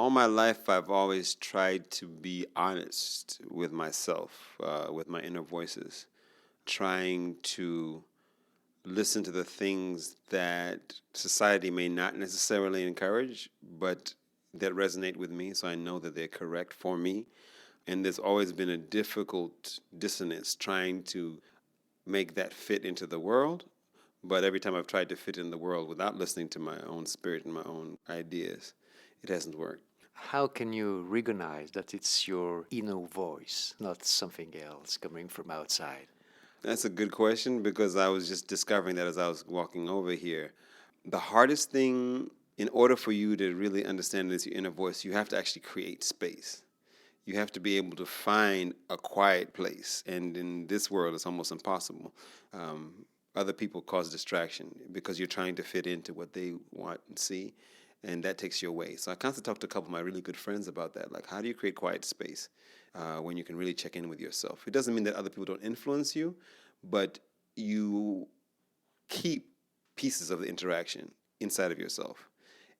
All my life, I've always tried to be honest with myself, with my inner voices, trying to listen to the things that society may not necessarily encourage, but that resonate with me, so I know that they're correct for me. And there's always been a difficult dissonance trying to make that fit into the world. But every time I've tried to fit in the world without listening to my own spirit and my own ideas, it hasn't worked. How can you recognize that it's your inner voice, not something else coming from outside? That's a good question because I was just discovering that as I was walking over here. The hardest thing, in order for you to really understand this, your inner voice, you have to actually create space. You have to be able to find a quiet place. And in this world, it's almost impossible. Other people cause distraction because you're trying to fit into what they want and see, and that takes you away. So I constantly talk to a couple of my really good friends about that. Like, how do you create quiet space when you can really check in with yourself? It doesn't mean that other people don't influence you, but you keep pieces of the interaction inside of yourself.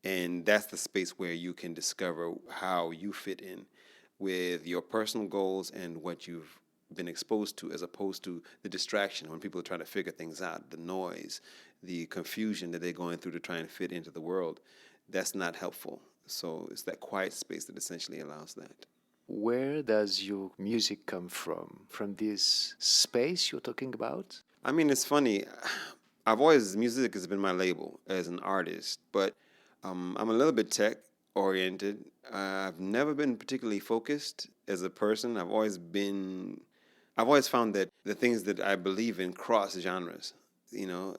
And that's the space where you can discover how you fit in with your personal goals and what you've been exposed to, as opposed to the distraction when people are trying to figure things out, the noise, the confusion that they're going through to try and fit into the world. That's not helpful. So it's that quiet space that essentially allows that. Where does your music come from? From this space you're talking about? I mean, it's funny. Music has been my label as an artist, but I'm a little bit tech oriented. I've never been particularly focused as a person. I've always found that the things that I believe in cross genres.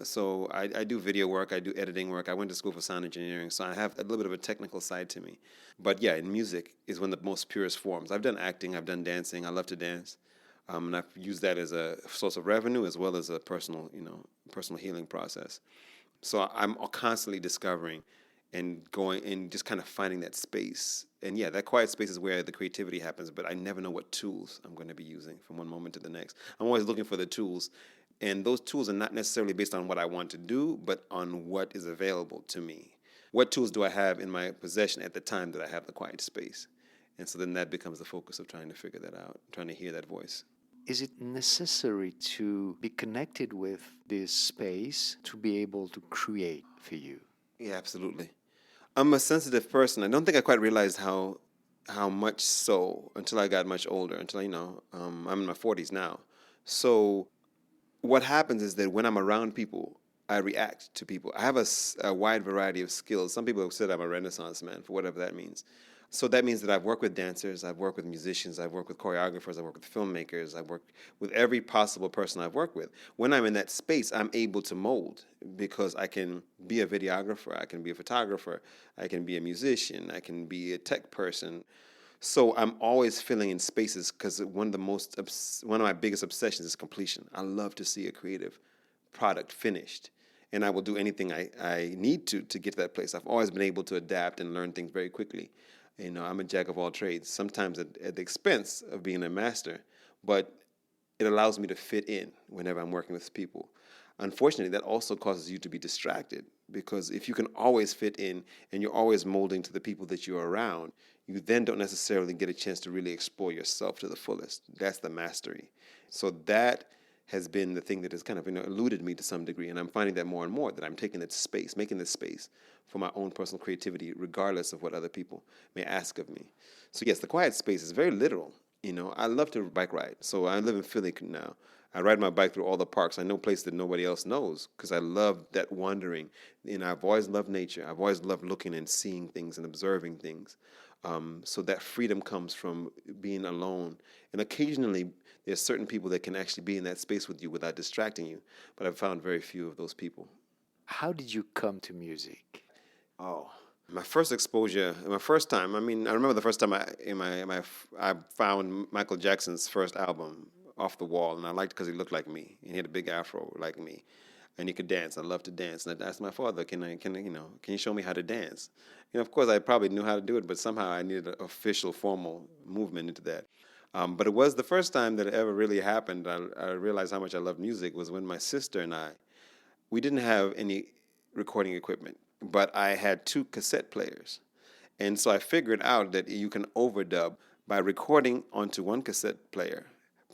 So I do video work, I do editing work. I went to school for sound engineering, so I have a little bit of a technical side to me. But yeah, in music is one of the most purest forms. I've done acting, I've done dancing. I love to dance, and I've used that as a source of revenue as well as a personal healing process. So I'm constantly discovering and going and just kind of finding that space. And yeah, that quiet space is where the creativity happens, but I never know what tools I'm going to be using from one moment to the next. I'm always looking for the tools, and those tools are not necessarily based on what I want to do, but on what is available to me. What tools do I have in my possession at the time that I have the quiet space? And so then that becomes the focus of trying to figure that out, trying to hear that voice. Is it necessary to be connected with this space to be able to create for you? Yeah, absolutely. I'm a sensitive person. I don't think I quite realized how much so until I got much older. Until I'm in my 40s now. So what happens is that when I'm around people, I react to people. I have a wide variety of skills. Some people have said I'm a Renaissance man, for whatever that means. So that means that I've worked with dancers, I've worked with musicians, I've worked with choreographers, I've worked with filmmakers, I've worked with every possible person I've worked with. When I'm in that space, I'm able to mold because I can be a videographer, I can be a photographer, I can be a musician, I can be a tech person. So I'm always filling in spaces because one of my biggest obsessions is completion. I love to see a creative product finished, and I will do anything I need to get to that place. I've always been able to adapt and learn things very quickly. I'm a jack of all trades, sometimes at the expense of being a master, but it allows me to fit in whenever I'm working with people. Unfortunately, that also causes you to be distracted because if you can always fit in and you're always molding to the people that you're around, you then don't necessarily get a chance to really explore yourself to the fullest. That's the mastery. So that has been the thing that has kind of eluded me to some degree, and I'm finding that more and more, that I'm taking that space, making this space for my own personal creativity, regardless of what other people may ask of me. So yes, the quiet space is very literal. I love to bike ride. So I live in Philly now. I ride my bike through all the parks. I know places that nobody else knows because I love that wandering. I've always loved nature. I've always loved looking and seeing things and observing things. So that freedom comes from being alone. And occasionally, there's certain people that can actually be in that space with you without distracting you. But I've found very few of those people. How did you come to music? Oh, my first exposure, my first time. I mean, I remember the first time I found Michael Jackson's first album off the wall, and I liked it because he looked like me, and he had a big afro like me, and he could dance. I love to dance, and I asked my father, can you show me how to dance? Of course, I probably knew how to do it, but somehow I needed an official, formal movement into that. But it was the first time that it ever really happened. I realized how much I loved music was when my sister and we didn't have any recording equipment, but I had two cassette players. And so I figured out that you can overdub by recording onto one cassette player,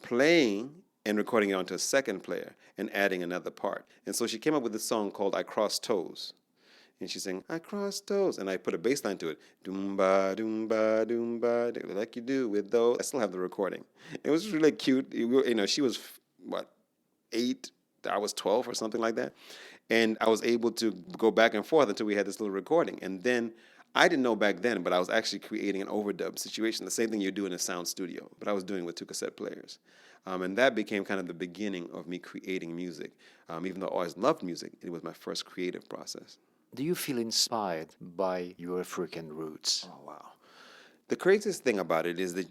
playing and recording it onto a second player, and adding another part. And so she came up with this song called I Cross Toes. And she sang, I cross toes. And I put a bass line to it. Doomba, doomba, doomba, like you do with those. I still have the recording. It was really cute. She was, what, 8? I was 12 or something like that. And I was able to go back and forth until we had this little recording. And then I didn't know back then, but I was actually creating an overdub situation, the same thing you do in a sound studio, but I was doing it with 2 cassette players. And that became kind of the beginning of me creating music. Even though I always loved music, it was my first creative process. Do you feel inspired by your African roots? Oh, wow. The craziest thing about it is that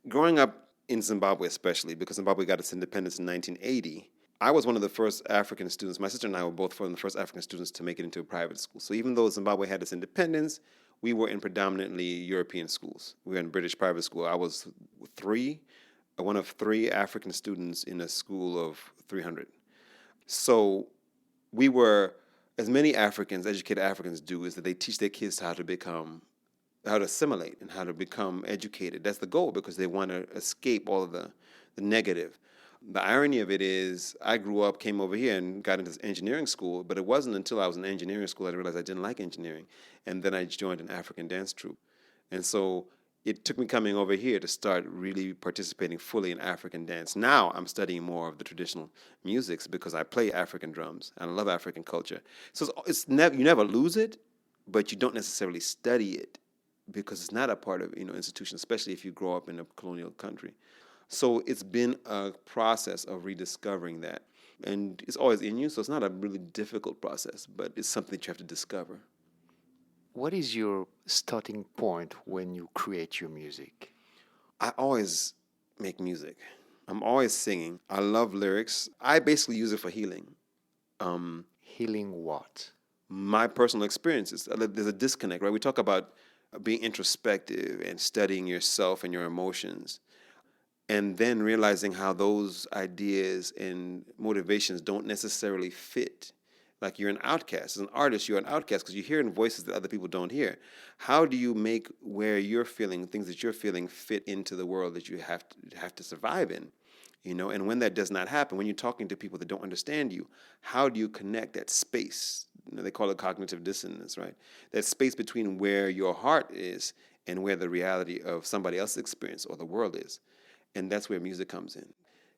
growing up in Zimbabwe, especially, because Zimbabwe got its independence in 1980, I was one of the first African students. My sister and I were both one of the first African students to make it into a private school. So even though Zimbabwe had its independence, we were in predominantly European schools. We were in British private school. I was one of 3 African students in a school of 300. So we were, as many Africans, educated Africans do, is that they teach their kids how to assimilate and how to become educated. That's the goal, because they want to escape all of the negative. The irony of it is I grew up, came over here and got into engineering school, but it wasn't until I was in engineering school I realized I didn't like engineering. And then I joined an African dance troupe. And so it took me coming over here to start really participating fully in African dance. Now I'm studying more of the traditional musics because I play African drums and I love African culture. So you never lose it, but you don't necessarily study it because it's not a part of institution, especially if you grow up in a colonial country. So it's been a process of rediscovering that. And it's always in you, so it's not a really difficult process, but it's something that you have to discover. What is your starting point when you create your music? I always make music. I'm always singing. I love lyrics. I basically use it for healing. Healing what? My personal experiences. There's a disconnect, right? We talk about being introspective and studying yourself and your emotions, and then realizing how those ideas and motivations don't necessarily fit. Like you're an outcast. As an artist, you're an outcast because you're hearing voices that other people don't hear. How do you make where you're feeling, things that you're feeling, fit into the world that you have to survive in? And when that does not happen, when you're talking to people that don't understand you, how do you connect that space? They call it cognitive dissonance, right? That space between where your heart is and where the reality of somebody else's experience or the world is. And that's where music comes in.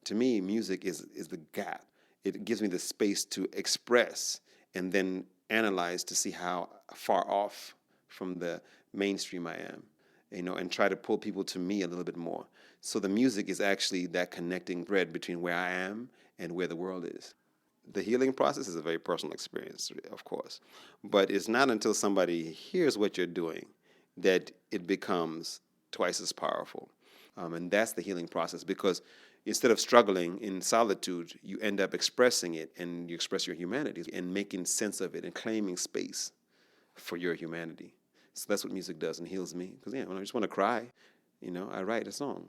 To me, music is the gap. It gives me the space to express and then analyze to see how far off from the mainstream I am, and try to pull people to me a little bit more. So the music is actually that connecting thread between where I am and where the world is. The healing process is a very personal experience, of course, but it's not until somebody hears what you're doing that it becomes twice as powerful. And that's the healing process, because instead of struggling in solitude, you end up expressing it, and you express your humanity and making sense of it and claiming space for your humanity. So that's what music does and heals me. Because when I just want to cry, I write a song.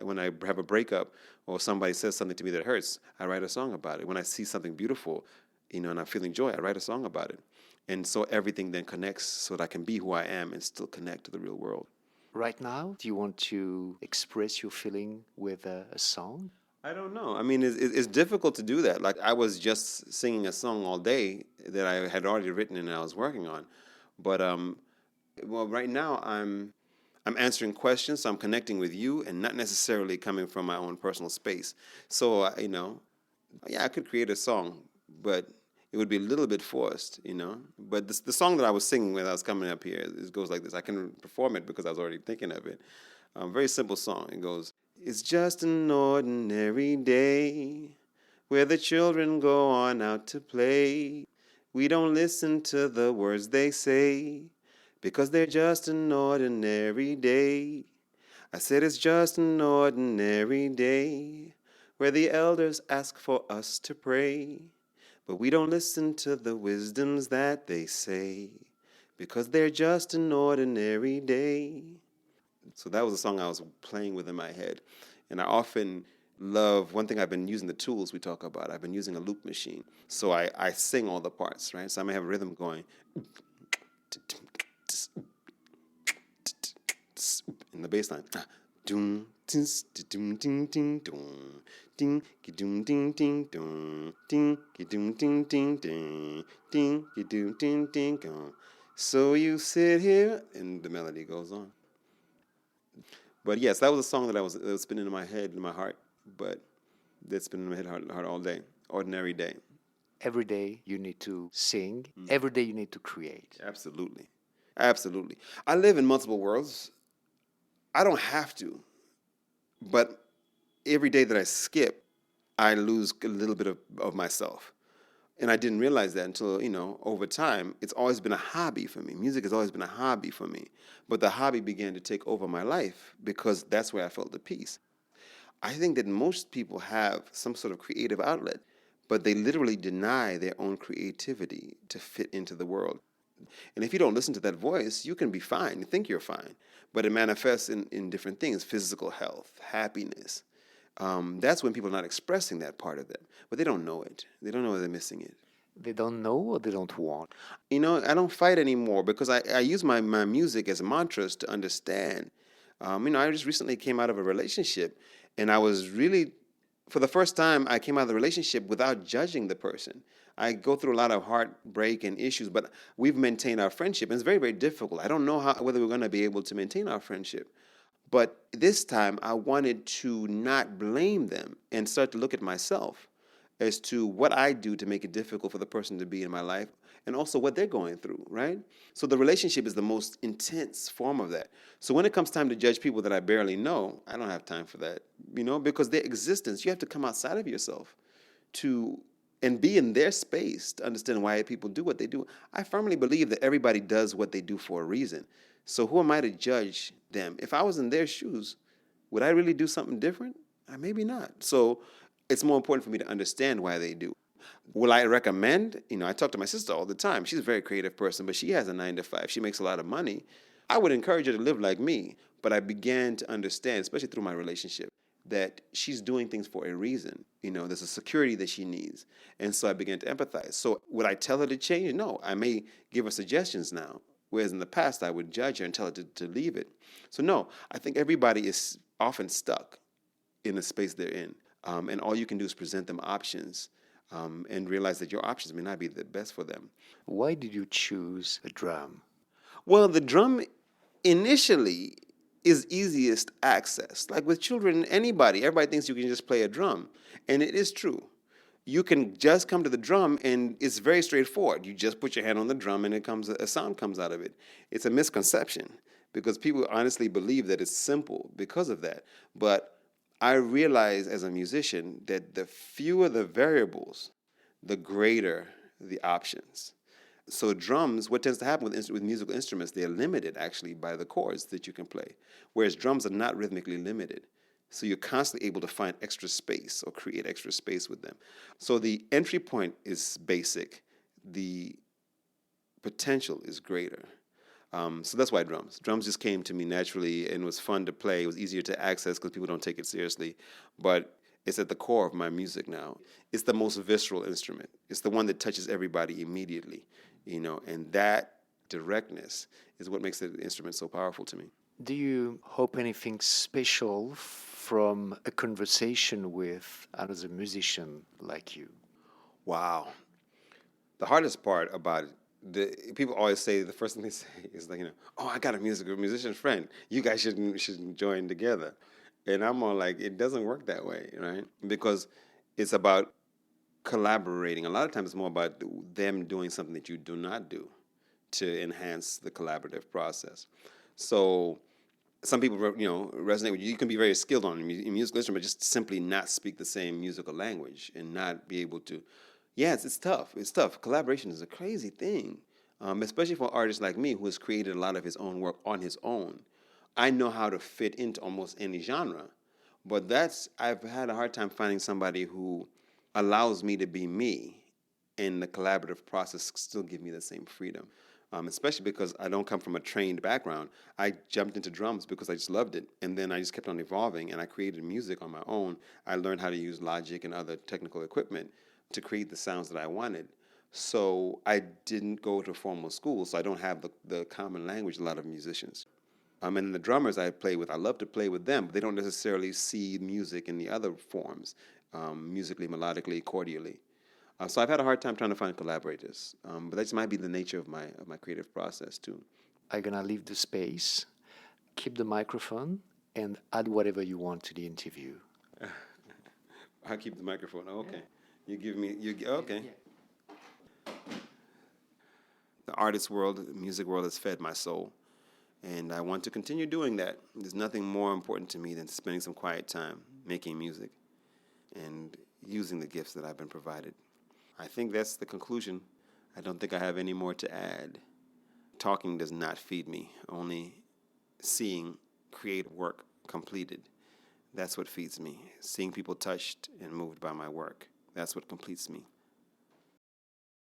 When I have a breakup or somebody says something to me that hurts, I write a song about it. When I see something beautiful, and I'm feeling joy, I write a song about it. And so everything then connects so that I can be who I am and still connect to the real world. Right now, do you want to express your feeling with a song? I don't know. I mean, it's difficult to do that. Like, I was just singing a song all day that I had already written and I was working on. But right now I'm answering questions, so I'm connecting with you and not necessarily coming from my own personal space. So I could create a song, but it would be a little bit forced. But the song that I was singing when I was coming up here, it goes like this. I can perform it because I was already thinking of it. Very simple song. It goes, it's just an ordinary day where the children go on out to play. We don't listen to the words they say because they're just an ordinary day. I said it's just an ordinary day where the elders ask for us to pray. But we don't listen to the wisdoms that they say because they're just an ordinary day. So that was a song I was playing with in my head. And I often love, one thing I've been using the tools we talk about, I've been using a loop machine. So I sing all the parts, right? So I may have a rhythm going, in the bass line. Doom, tins, doom, ding, ding, doom, ding, doom, ding, ding, doom, ding, doom, ding, ding, ding, ding, doom, ding, ding, dong. So you sit here, and the melody goes on. But yes, that was a song that was spinning in my head, in my heart. But that's been in my heart all day, ordinary day. Every day you need to sing. Every day you need to create. Absolutely, absolutely. I live in multiple worlds. I don't have to, but every day that I skip, I lose a little bit of myself. And I didn't realize that until, over time. It's always been a hobby for me. Music has always been a hobby for me. But the hobby began to take over my life because that's where I felt the peace. I think that most people have some sort of creative outlet, but they literally deny their own creativity to fit into the world. And if you don't listen to that voice, you can be fine. You think you're fine. But it manifests in different things: physical health, happiness. That's when people are not expressing that part of them. But they don't know it. They don't know they're missing it. They don't know or they don't want. I don't fight anymore because I use my music as mantras to understand. I just recently came out of a relationship, and I was really, for the first time, I came out of the relationship without judging the person. I go through a lot of heartbreak and issues, but we've maintained our friendship, and it's very, very difficult. I don't know whether we're going to be able to maintain our friendship. But this time, I wanted to not blame them and start to look at myself as to what I do to make it difficult for the person to be in my life, and also what they're going through, right? So the relationship is the most intense form of that. So when it comes time to judge people that I barely know, I don't have time for that, because their existence, you have to come outside of yourself and be in their space to understand why people do what they do. I firmly believe that everybody does what they do for a reason. So who am I to judge them? If I was in their shoes, would I really do something different? Maybe not. So it's more important for me to understand why they do. Will I recommend? I talk to my sister all the time. She's a very creative person, but she has a 9 to 5. She makes a lot of money. I would encourage her to live like me, but I began to understand, especially through my relationship, that she's doing things for a reason. There's a security that she needs. And so I began to empathize. So would I tell her to change? No, I may give her suggestions now. Whereas in the past, I would judge her and tell her to leave it. So no, I think everybody is often stuck in the space they're in. And all you can do is present them options and realize that your options may not be the best for them. Why did you choose the drum? Well, the drum initially is easiest access. Like with children, everybody thinks you can just play a drum. And it is true. You can just come to the drum and it's very straightforward. You just put your hand on the drum and a sound comes out of it. It's a misconception because people honestly believe that it's simple because of that. But I realize as a musician that the fewer the variables, the greater the options. So drums, what tends to happen with musical instruments, they're limited actually by the chords that you can play, whereas drums are not rhythmically limited. So you're constantly able to find extra space or create extra space with them. So the entry point is basic. The potential is greater. So that's why drums. Drums just came to me naturally and was fun to play. It was easier to access because people don't take it seriously. But it's at the core of my music now. It's the most visceral instrument. It's the one that touches everybody immediately, and that directness is what makes the instrument so powerful to me. Do you hope anything special from a conversation with another musician like you? Wow. The hardest part about it, people always say, the first thing they say is like, oh, I got a musician friend. You guys should join together. And I'm all like, it doesn't work that way, right? Because it's about collaborating. A lot of times it's more about them doing something that you do not do to enhance the collaborative process. So some people, resonate with you. You can be very skilled on a musical instrument, just simply not speak the same musical language and not be able to. Yeah, it's tough. It's tough. Collaboration is a crazy thing, especially for artists like me who has created a lot of his own work on his own. I know how to fit into almost any genre, but I've had a hard time finding somebody who allows me to be me and the collaborative process still give me the same freedom. Especially because I don't come from a trained background. I jumped into drums because I just loved it. And then I just kept on evolving and I created music on my own. I learned how to use Logic and other technical equipment to create the sounds that I wanted. So I didn't go to formal school, so I don't have the common language a lot of musicians. And the drummers I play with, I love to play with them, but they don't necessarily see music in the other forms, musically, melodically, cordially. So I've had a hard time trying to find collaborators, but that just might be the nature of my creative process too. I'm gonna leave the space, keep the microphone, and add whatever you want to the interview. I keep the microphone. Oh, okay, you give me okay. The artist world, the music world has fed my soul, and I want to continue doing that. There's nothing more important to me than spending some quiet time making music and using the gifts that I've been provided. I think that's the conclusion. I don't think I have any more to add. Talking does not feed me, only seeing creative work completed. That's what feeds me. Seeing people touched and moved by my work. That's what completes me.